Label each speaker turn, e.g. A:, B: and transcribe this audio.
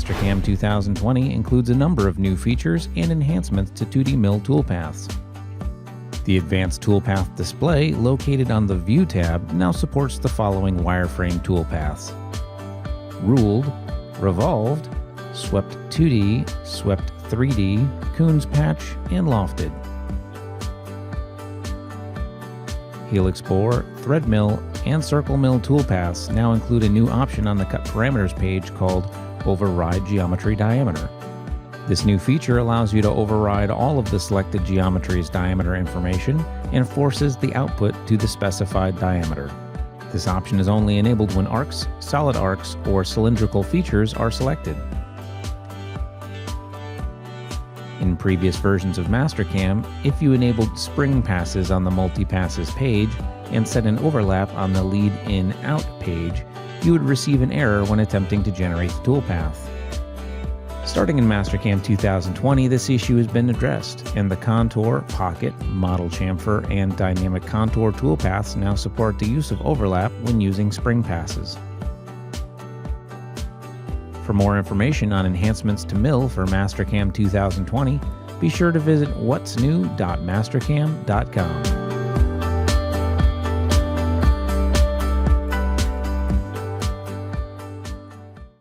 A: Mastercam 2020 includes a number of new features and enhancements to 2D mill toolpaths. The Advanced Toolpath display, located on the View tab, now supports the following wireframe toolpaths: ruled, revolved, swept 2D, swept 3D, Coons patch, and lofted. Helix bore, thread mill, and circle mill toolpaths now include a new option on the Cut Parameters page called Override Geometry Diameter. This new feature allows you to override all of the selected geometry's diameter information and forces the output to the specified diameter. This option is only enabled when arcs, solid arcs, or cylindrical features are selected. In previous versions of Mastercam, if you enabled spring passes on the multi-passes page and set an overlap on the lead in-out page, you would receive an error when attempting to generate the toolpath. Starting in Mastercam 2020, this issue has been addressed, and the Contour, Pocket, Model Chamfer, and Dynamic Contour toolpaths now support the use of overlap when using spring passes. For more information on enhancements to mill for Mastercam 2020, be sure to visit whatsnew.mastercam.com.